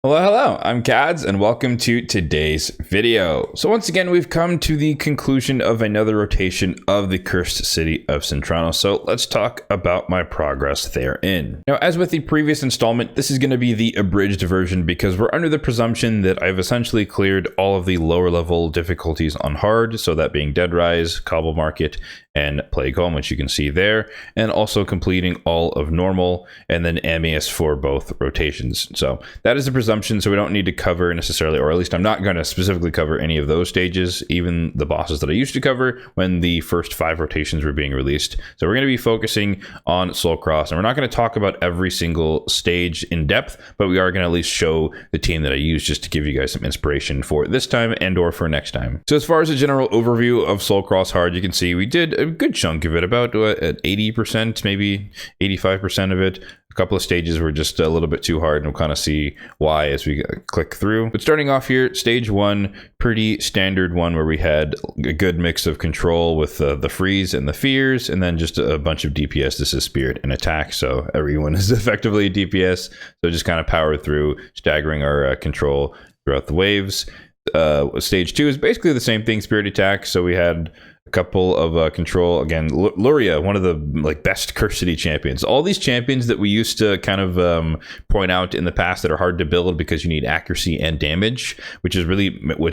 Well, hello, I'm Kads, and welcome to today's video. So once again, we've come to the conclusion of another rotation of the cursed city of Sintranos. So let's talk about my progress therein. Now, as with the previous installment, this is going to be the abridged version because we're under the presumption that I've essentially cleared all of the lower level difficulties on hard. So that being Dead Rise, Cobble Market, and Plague Home, which you can see there, and also completing all of normal, and then Amius for both rotations. So that is the presumption, so we don't need to cover necessarily, or at least I'm not going to specifically cover any of those stages, even the bosses that I used to cover when the first 5 rotations were being released. So we're going to be focusing on Soulcross, and we're not going to talk about every single stage in depth, but we are going to at least show the team that I use just to give you guys some inspiration for this time and or for next time. So as far as a general overview of Soulcross Hard, you can see we did a good chunk of it, about at 80%, maybe 85% of it. A couple of stages were just a little bit too hard, and we'll kind of see why as we click through. But starting off here, stage 1, pretty standard one where we had a good mix of control with the freeze and the fears, and then just a bunch of DPS. This is spirit and attack, so everyone is effectively DPS. So just kind of power through, staggering our control throughout the waves. Stage 2 is basically the same thing, spirit attack. So we had a couple of control. Again, Luria, one of the best Cursed City champions. All these champions that we used to kind of point out in the past that are hard to build because you need accuracy and damage, which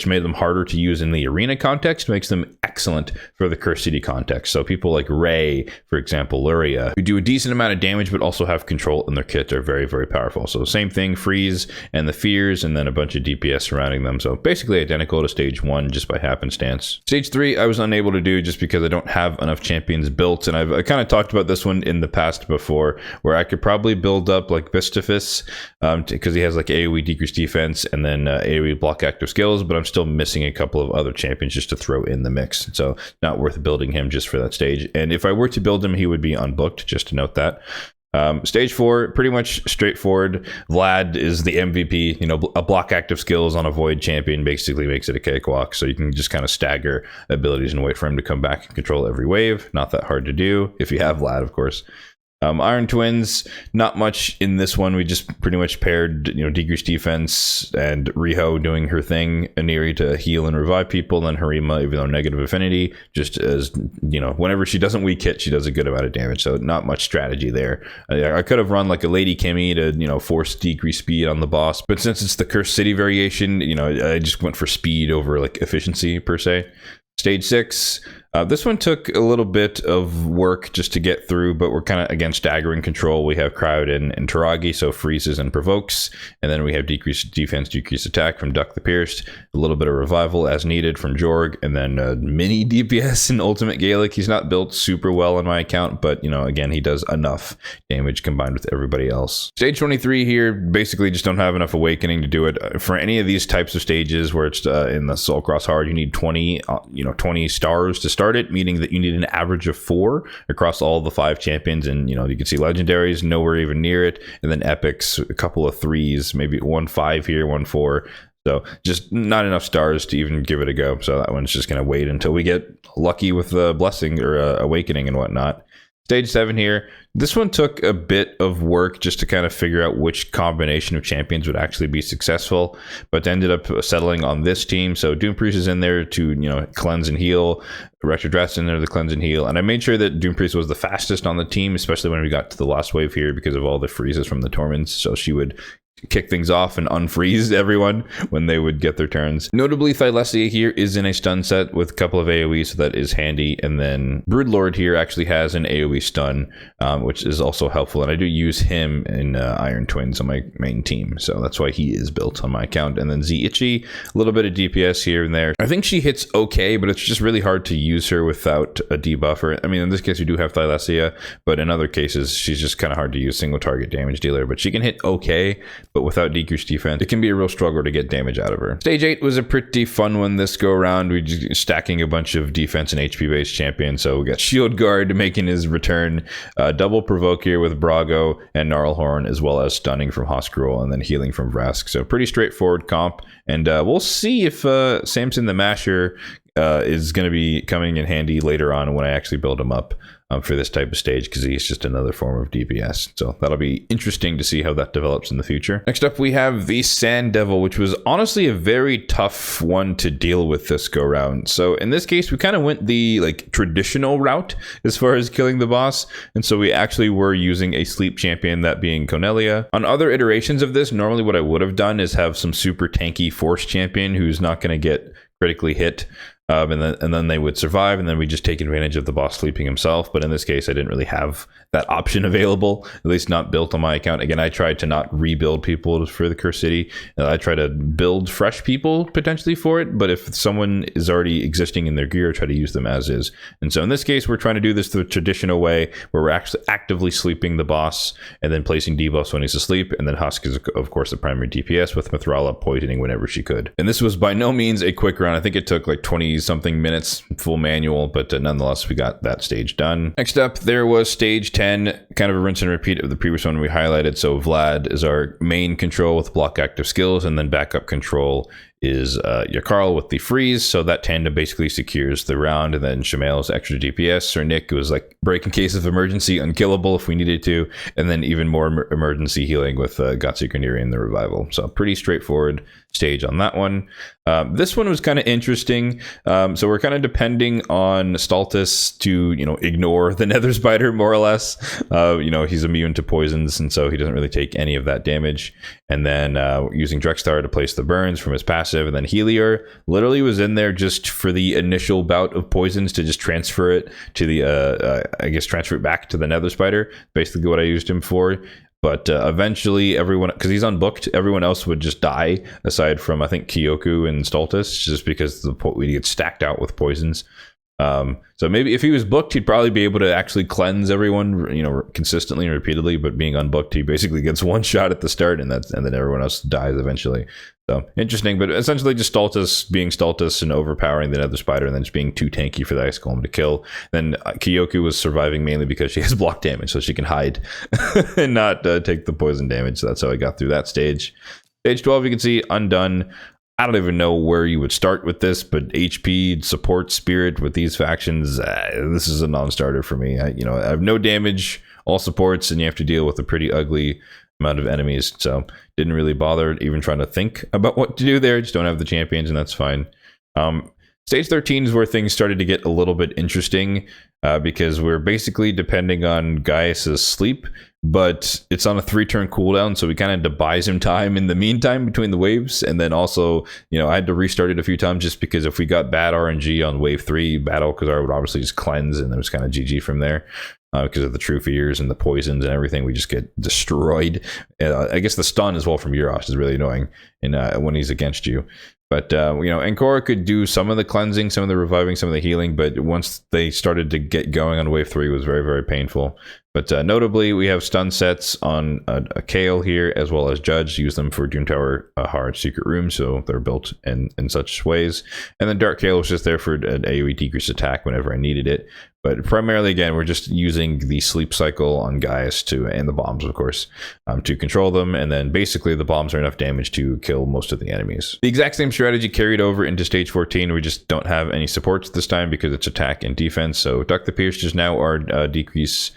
made them harder to use in the arena context, makes them excellent for the Cursed City context. So people like Ray, for example, Luria, who do a decent amount of damage but also have control in their kit, are very, very powerful. So same thing, freeze and the fears, and then a bunch of DPS surrounding them. So basically identical to stage 1 just by happenstance. Stage 3 I was unable to do just because I don't have enough champions built, and I kind of talked about this one in the past before, where I could probably build up like Bistifus because he has like AoE decreased defense and then AoE block active skills, but I'm still missing a couple of other champions just to throw in the mix, so not worth building him just for that stage. And if I were to build him, he would be unbooked, just to note that. Stage 4, pretty much straightforward. Vlad is the MVP. You know, a block active skills on a void champion basically makes it a cakewalk, so you can just kind of stagger abilities and wait for him to come back and control every wave. Not that hard to do if you have Vlad, of course. Iron Twins, not much in this one. We just pretty much paired, decreased defense and Riho doing her thing, Aniri to heal and revive people, and Harima, even though negative affinity, just as, whenever she doesn't weak hit, she does a good amount of damage. So not much strategy there. I could have run like a Lady Kimmy to, force decrease speed on the boss, but since it's the Cursed City variation, I just went for speed over like efficiency per se. Stage 6, this one took a little bit of work just to get through, but we're kind of, again, staggering control. We have Cryoden and Taragi, so freezes and provokes, and then we have decreased defense, decreased attack from Duck the Pierced, a little bit of revival as needed from Jorg, and then mini DPS in Ultimate Gaelic. He's not built super well on my account, but, again, he does enough damage combined with everybody else. Stage 23 here, basically just don't have enough Awakening to do it. For any of these types of stages where it's in the Soulcross Hard, you need 20 stars to start it, meaning that you need an average of 4 across all the 5 champions, and you can see legendaries nowhere even near it, and then epics, a couple of 3s, maybe 1 5 here, 1 4. So just not enough stars to even give it a go. So that one's just going to wait until we get lucky with the blessing or awakening and whatnot. Stage 7 here. This one took a bit of work just to kind of figure out which combination of champions would actually be successful, but ended up settling on this team. So Doom Priest is in there to, cleanse and heal. Retrogress in there to cleanse and heal. And I made sure that Doom Priest was the fastest on the team, especially when we got to the last wave here because of all the freezes from the Torments. So she would kick things off and unfreeze everyone when they would get their turns. Notably, Thylesia here is in a stun set with a couple of AoE, so that is handy. And then Broodlord here actually has an AoE stun, which is also helpful. And I do use him in Iron Twins on my main team, so that's why he is built on my account. And then Ziichi, a little bit of DPS here and there. I think she hits okay, but it's just really hard to use her without a debuffer. I mean, in this case, we do have Thylesia, but in other cases, she's just kind of hard to use, single target damage dealer. But she can hit okay, but without decreased defense, it can be a real struggle to get damage out of her. Stage 8 was a pretty fun one this go around. We just stacking a bunch of defense and HP based champions. So we got Shield Guard making his return, double provoke here with Brago and Gnarlhorn, as well as stunning from Hoskrul and then healing from Vrask. So pretty straightforward comp. And we'll see if Samson the Masher is going to be coming in handy later on when I actually build him up. for this type of stage, because he's just another form of DPS. So that'll be interesting to see how that develops in the future. Next up, we have the Sand Devil, which was honestly a very tough one to deal with this go round. So in this case, we kind of went the like traditional route as far as killing the boss, and so we actually were using a sleep champion, that being Cornelia. On other iterations of this, normally what I would have done is have some super tanky force champion who's not going to get critically hit, and then they would survive, and then we just take advantage of the boss sleeping himself. But in this case, I didn't really have that option available, at least not built on my account. Again, I tried to not rebuild people for the Cursed City. I try to build fresh people potentially for it, but if someone is already existing in their gear, I try to use them as is. And so in this case, we're trying to do this the traditional way, where we're actually actively sleeping the boss and then placing debuffs when he's asleep. And then Husk is, of course, the primary DPS, with Mithrala poisoning whenever she could. And this was by no means a quick run. I think it took like 20 something minutes, full manual, but nonetheless, we got that stage done. Next up, there was stage 10, kind of a rinse and repeat of the previous one we highlighted. So Vlad is our main control with block active skills, and then backup control is Yakarl with the freeze, so that tandem basically secures the round. And then Shamel's extra DPS, Sir Nick was like break in case of emergency, unkillable if we needed to, and then even more emergency healing with Gotsi Grenadier in the revival. So pretty straightforward stage on that one. This one was kind of interesting. So we're kind of depending on Stultus to, ignore the Nether Spider more or less. He's immune to poisons, and so he doesn't really take any of that damage. And then using Drexstar to place the burns from his passive, and then Helior literally was in there just for the initial bout of poisons to just transfer it to the, transfer it back to the Nether Spider. Basically what I used him for. But eventually everyone, because he's unbooked, everyone else would just die, aside from, I think, Kyoku and Stultus, just because we get stacked out with poisons. So maybe if he was booked, he'd probably be able to actually cleanse everyone, consistently and repeatedly. But being unbooked, he basically gets one shot at the start, and then everyone else dies eventually. So interesting, but essentially just Stultus being Stultus and overpowering the Nether Spider, and then just being too tanky for the Ice Golem to kill. Then Kyoku was surviving mainly because she has block damage, so she can hide and not take the poison damage. So that's how I got through that stage. Stage 12, you can see undone. I don't even know where you would start with this, but HP, support, spirit with these factions, this is a non-starter for me. I have no damage, all supports, and you have to deal with a pretty ugly amount of enemies. So didn't really bother even trying to think about what to do there. Just don't have the champions, and that's fine. Stage 13 is where things started to get a little bit interesting, because we're basically depending on Gaius's sleep, but it's on a 3-turn cooldown, so we kind of had to buy some time in the meantime between the waves. And then also, I had to restart it a few times, just because if we got bad RNG on wave 3 battle, because I would obviously just cleanse, and it was kind of GG from there. Because of the True Fears and the poisons and everything, we just get destroyed. I guess the stun as well from Euros is really annoying when he's against you. But, Ancora could do some of the cleansing, some of the reviving, some of the healing, but once they started to get going on wave 3, it was very, very painful. But notably, we have stun sets on a Kale here, as well as Judge. Use them for Doom Tower hard secret rooms, so they're built in such ways. And then Dark Kale was just there for an AoE decrease attack whenever I needed it. But primarily, again, we're just using the sleep cycle on Gaius and the bombs, of course, to control them. And then basically the bombs are enough damage to kill most of the enemies. The exact same strategy carried over into stage 14. We just don't have any supports this time because it's attack and defense. So Duck the Pierce is now our decrease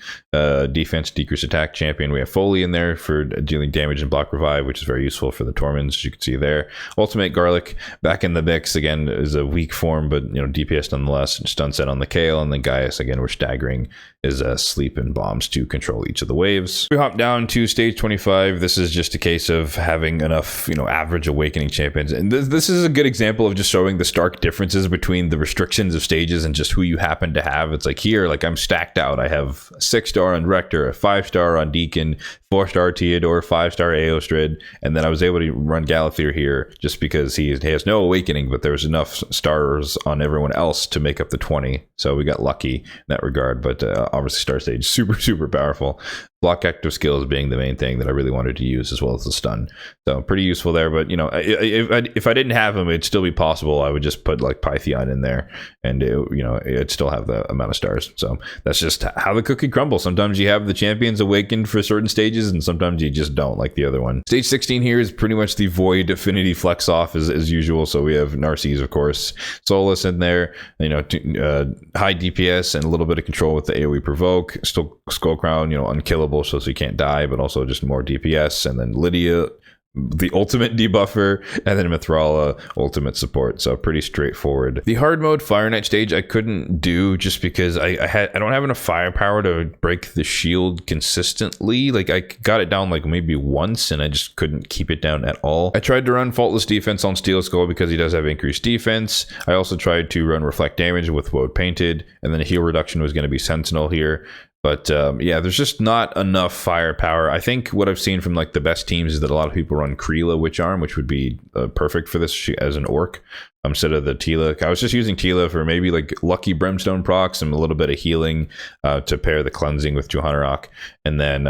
defense, decrease attack champion. We have Foley in there for dealing damage and block revive, which is very useful for the Torments, as you can see there. Ultimate Garlic back in the mix again, is a weak form, but DPS nonetheless. Stun set on the Kale, and then Gaius again, we're staggering is sleep and bombs to control each of the waves. We hop down to stage 25. This is just a case of having enough average awakening champions, and this is a good example of just showing the stark differences between the restrictions of stages and just who you happen to have. It's like here, like I'm stacked out. I have a 6-star on Rector, a 5-star on Deacon, 4-star Theodore, 5-star Aostrid, and then I was able to run Galathir here just because he has no awakening, but there's enough stars on everyone else to make up the 20. So we got lucky in that regard, but obviously star stage super powerful. block active skills being the main thing that I really wanted to use, as well as the stun. So pretty useful there. But you know, if I didn't have him, it'd still be possible. I would just put like Pythion in there, and it'd still have the amount of stars. So that's just how the cookie crumbles. Sometimes you have the champions awakened for certain stages, and sometimes you just don't, like the other one. Stage 16 here is pretty much the Void Affinity flex off as usual. So we have Narcisse, of course, Solus in there, high DPS and a little bit of control with the AoE provoke. Still Skull Crown, unkillable, so you can't die, but also just more DPS. And then Lydia, the ultimate debuffer, and then Mithrala, ultimate support. So pretty straightforward. The hard mode Fire Knight stage I couldn't do just because I don't have enough firepower to break the shield consistently. Like I got it down like maybe once, and I just couldn't keep it down at all. I tried to run Faultless Defense on Steel Skull because he does have increased defense. I also tried to run Reflect Damage with Woad Painted, and then heal reduction was going to be Sentinel here. But yeah, there's just not enough firepower. I think what I've seen from like the best teams is that a lot of people run Kreela Witch Arm, which would be perfect for this as an orc instead of the Tila. I was just using Tila for maybe like lucky Brimstone procs and a little bit of healing to pair the cleansing with Johanarok, and then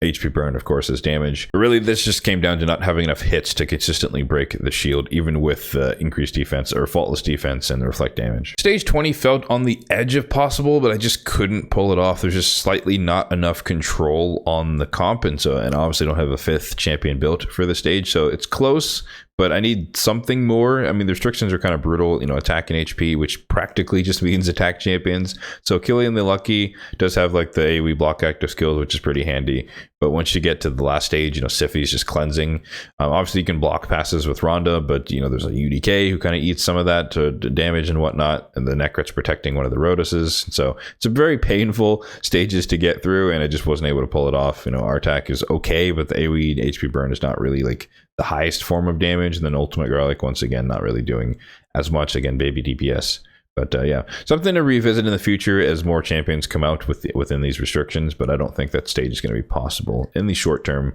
HP burn, of course, as damage. But really, this just came down to not having enough hits to consistently break the shield, even with increased defense or faultless defense and the reflect damage. Stage 20 felt on the edge of possible, but I just couldn't pull it off. There's just slightly not enough control on the comp, and obviously don't have a 5th champion built for the stage, so it's close. But I need something more. I mean, the restrictions are kind of brutal, attack and HP, which practically just means attack champions. So Killian the Lucky does have like the AoE block active skills, which is pretty handy. But once you get to the last stage, Siphi's just cleansing. Obviously, you can block passes with Rhonda, but there's a UDK who kind of eats some of that to damage and whatnot, and the Necrot's protecting one of the Rhoduses. So it's a very painful stages to get through, and I just wasn't able to pull it off. Our attack is okay, but the AoE HP burn is not really like the highest form of damage, and then Ultimate Garlic, once again, not really doing as much. Again, baby DPS. But yeah, something to revisit in the future as more champions come out within these restrictions, but I don't think that stage is going to be possible in the short term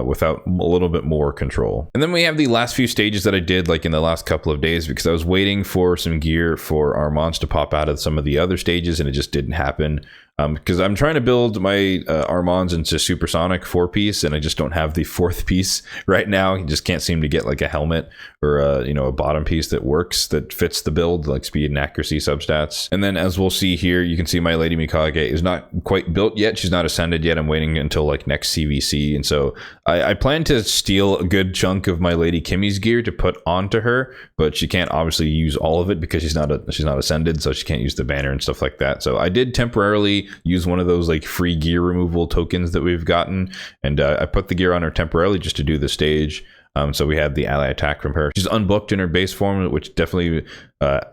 without a little bit more control. And then we have the last few stages that I did like in the last couple of days, because I was waiting for some gear for Armands to pop out of some of the other stages, and it just didn't happen. Because I'm trying to build my Armands into Supersonic 4-piece, and I just don't have the 4th piece right now. You just can't seem to get like a helmet or a bottom piece that works, that fits the build, like speed and accuracy substats. And then as we'll see here, you can see my Lady Mikage is not quite built yet. She's not ascended yet. I'm waiting until like next CVC. And so I plan to steal a good chunk of my Lady Kimmy's gear to put onto her, but she can't obviously use all of it because she's not ascended, so she can't use the banner and stuff like that. So I did temporarily use one of those like free gear removal tokens that we've gotten, and I put the gear on her temporarily just to do the stage. So we had the ally attack from her. She's unbooked in her base form, which definitely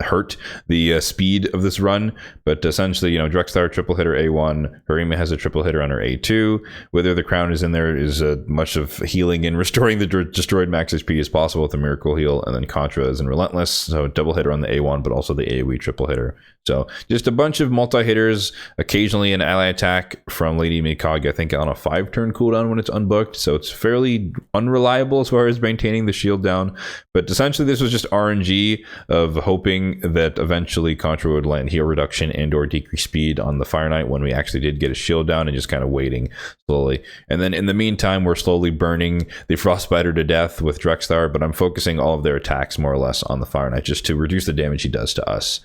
hurt the speed of this run. But essentially, Drexthar triple hitter A1, Harima has a triple hitter on her A2. Whether the crown is in there is much of healing and restoring the destroyed max HP as possible with a miracle heal. And then Contra is in Relentless, so double hitter on the A1, but also the AoE triple hitter. So just a bunch of multi-hitters, occasionally an ally attack from Lady Mikage, I think on a 5-turn cooldown when it's unbooked. So it's fairly unreliable as far as maintaining the shield down. But essentially this was just RNG of hoping that eventually Contra would land heal reduction and or decrease speed on the Fire Knight when we actually did get a shield down, and just kind of waiting slowly. And then in the meantime, we're slowly burning the Frostbiter to death with Drexthar, but I'm focusing all of their attacks more or less on the Fire Knight just to reduce the damage he does to us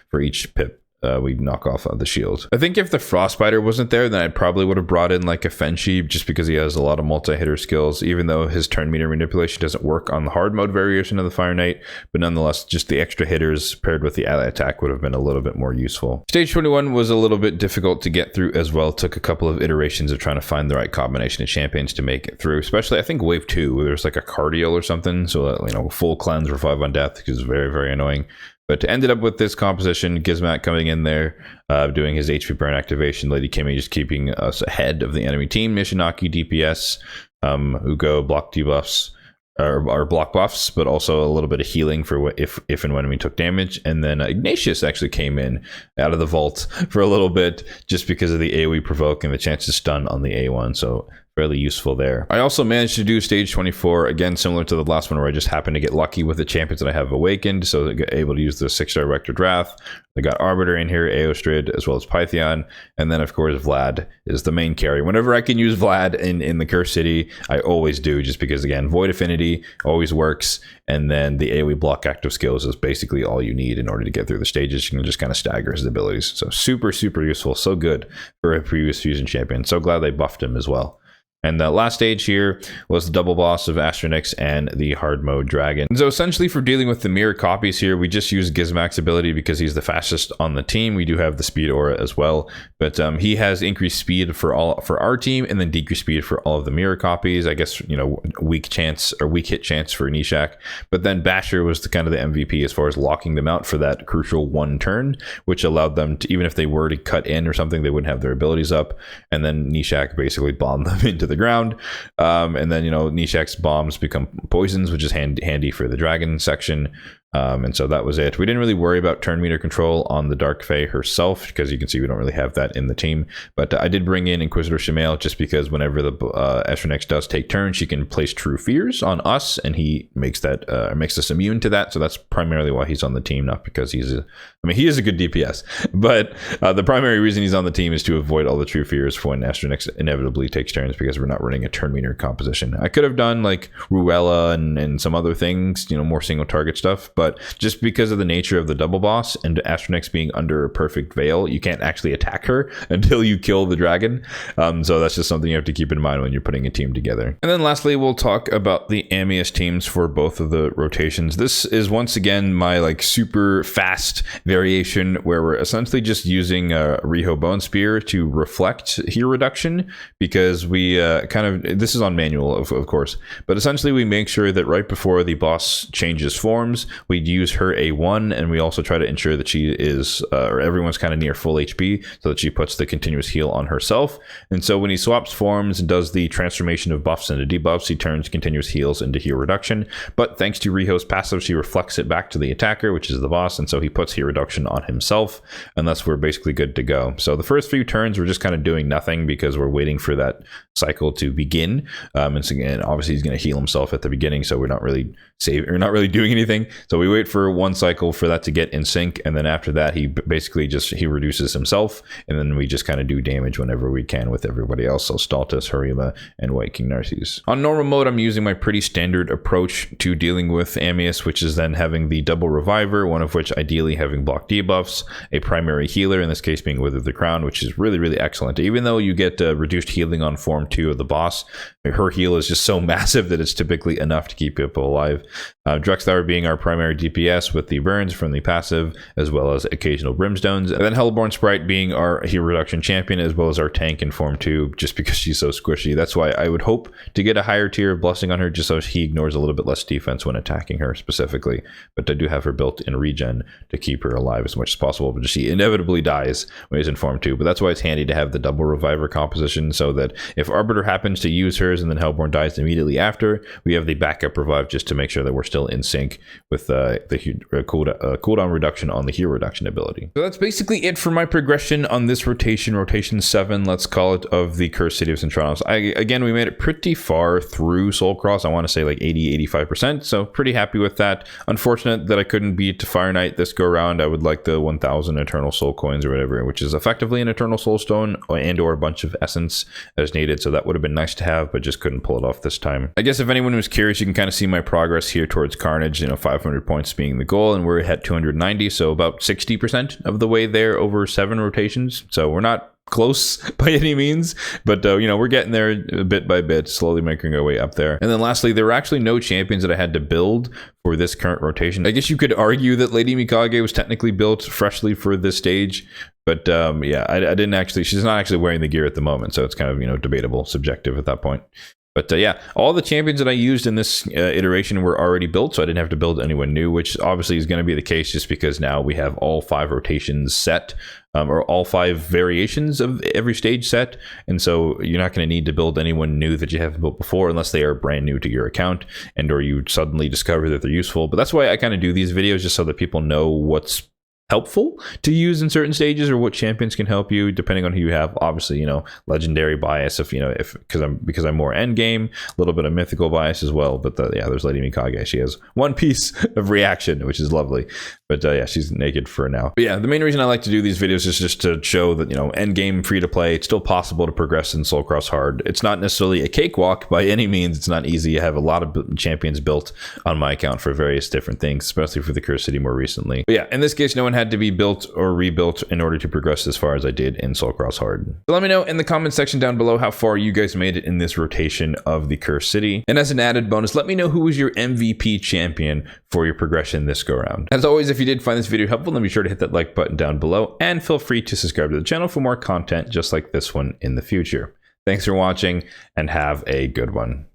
for each pip we knock off of the shield. I think if the Frostbiter wasn't there, then I probably would have brought in like a Fenshi, just because he has a lot of multi-hitter skills, even though his turn meter manipulation doesn't work on the hard mode variation of the Fire Knight. But nonetheless, just the extra hitters paired with the ally attack would have been a little bit more useful. Stage 21 was a little bit difficult to get through as well. It took a couple of iterations of trying to find the right combination of champions to make it through, especially I think wave 2, where there's like a cardial or something, so full cleanse for 5 on death, which is very, very annoying. But ended up with this composition, Gizmat coming in there, doing his HP burn activation, Lady Kimmy just keeping us ahead of the enemy team, Nishinaki DPS, Ugo block debuffs, or block buffs, but also a little bit of healing for if and when we took damage. And then Ignatius actually came in out of the vault for a little bit, just because of the AoE provoke and the chance to stun on the A1. So fairly useful there. I also managed to do stage 24, again, similar to the last one where I just happened to get lucky with the champions that I have awakened, so I got able to use the 6-star Vector Wrath. I got Arbiter in here, Aostrid, as well as Pythion, and then of course Vlad is the main carry. Whenever I can use Vlad in the Cursed City, I always do, just because again, Void Affinity always works, and then the AoE block active skills is basically all you need in order to get through the stages. You can just kind of stagger his abilities. So super useful, so good for a previous fusion champion. So glad they buffed him as well. And the last stage here was the double boss of Astronix and the hard mode dragon. And so essentially for dealing with the mirror copies here, we just use Gizmak's ability because he's the fastest on the team. We do have the speed aura as well, but he has increased speed for our team and then decreased speed for all of the mirror copies. I guess, you know, weak hit chance for Nishak. But then Basher was the kind of the MVP as far as locking them out for that crucial one turn, which allowed them to, even if they were to cut in or something, they wouldn't have their abilities up. And then Nishak basically bombed them into the ground, and then, you know, Nishak's bombs become poisons, which is handy for the dragon section. And so that was it. We didn't really worry about turn meter control on the Dark Fae herself, because you can see we don't really have that in the team. But I did bring in Inquisitor Shemael just because whenever the Astronix does take turns, she can place True Fears on us, and he makes that makes us immune to that. So that's primarily why he's on the team, not because he is a good DPS, but the primary reason he's on the team is to avoid all the True Fears for when Astronix inevitably takes turns, because we're not running a turn meter composition. I could have done like Ruella and some other things, you know, more single target stuff, but just because of the nature of the double boss and Astronix being under a perfect veil, you can't actually attack her until you kill the dragon. So that's just something you have to keep in mind when you're putting a team together. And then lastly, we'll talk about the Amius teams for both of the rotations. This is once again my like super fast variation where we're essentially just using a Riho Bone Spear to reflect heal reduction, because we this is on manual of course, but essentially we make sure that right before the boss changes forms, we use her A1, and we also try to ensure that she is, or everyone's kind of near full HP, so that she puts the continuous heal on herself. And so when he swaps forms and does the transformation of buffs into debuffs, he turns continuous heals into heal reduction. But thanks to Riho's passive, she reflects it back to the attacker, which is the boss, and so he puts heal reduction on himself, and thus we're basically good to go. So the first few turns, we're just kind of doing nothing because we're waiting for that cycle to begin. And so again, obviously he's going to heal himself at the beginning, so we're not really doing anything. So we wait for one cycle for that to get in sync, and then after that he basically he reduces himself, and then we just kind of do damage whenever we can with everybody else. So Staltus, Harima, and White King Narcisse. On normal mode, I'm using my pretty standard approach to dealing with Amius, which is then having the double reviver, one of which ideally having block debuffs, a primary healer, in this case being Wither the Crown, which is really excellent. Even though you get reduced healing on form 2 of the boss, her heal is just so massive that it's typically enough to keep people alive. Drexthar being our primary DPS with the burns from the passive, as well as occasional brimstones, and then Hellborn Sprite being our heal reduction champion, as well as our tank in form 2, just because she's so squishy. That's why I would hope to get a higher tier of blessing on her, just so he ignores a little bit less defense when attacking her specifically. But I do have her built in regen to keep her alive as much as possible, but she inevitably dies when he's in form 2. But that's why it's handy to have the double reviver composition, so that if Arbiter happens to use hers and then Hellborn dies immediately after, we have the backup revive just to make sure that we're still in sync with the cooldown reduction on the heal reduction ability. So that's basically it for my progression on this rotation 7, let's call it, of the Cursed City of Sintranos. Again, we made it pretty far through Soulcross. I want to say like 80-85%, so pretty happy with that. Unfortunate that I couldn't beat Fire Knight this go around. I would like the 1000 Eternal Soul Coins or whatever, which is effectively an Eternal Soul Stone and or a bunch of Essence as needed, so that would have been nice to have, but just couldn't pull it off this time. I guess if anyone was curious, you can kind of see my progress here towards Carnage, 500 points being the goal, and we're at 290, so about 60% of the way there over 7 rotations. So we're not close by any means, but we're getting there bit by bit, slowly making our way up there. And then lastly, there were actually no champions that I had to build for this current rotation. I guess you could argue that Lady Mikage was technically built freshly for this stage, but yeah, I didn't actually, she's not actually wearing the gear at the moment, so it's kind of debatable, subjective at that point. But yeah, all the champions that I used in this iteration were already built, so I didn't have to build anyone new, which obviously is going to be the case just because now we have all 5 rotations set, or all 5 variations of every stage set. And so you're not going to need to build anyone new that you haven't built before unless they are brand new to your account and or you suddenly discover that they're useful. But that's why I kind of do these videos, just so that people know what's helpful to use in certain stages, or what champions can help you depending on who you have. Obviously, you know, legendary bias if because I'm more endgame, a little bit of mythical bias as well. But yeah, there's Lady Mikage. She has one piece of reaction, which is lovely. But yeah, she's naked for now. But yeah, the main reason I like to do these videos is just to show that, you know, endgame free to play, it's still possible to progress in Soulcross hard. It's not necessarily a cakewalk by any means. It's not easy. I have a lot of champions built on my account for various different things, especially for the Cursed City more recently. But yeah, in this case, no one had to be built or rebuilt in order to progress as far as I did in Soulcross hard. So let me know in the comment section down below how far you guys made it in this rotation of the Cursed City. And as an added bonus, let me know who was your MVP champion for your progression this go round. As always, if you did find this video helpful, then be sure to hit that like button down below and feel free to subscribe to the channel for more content just like this one in the future. Thanks for watching and have a good one.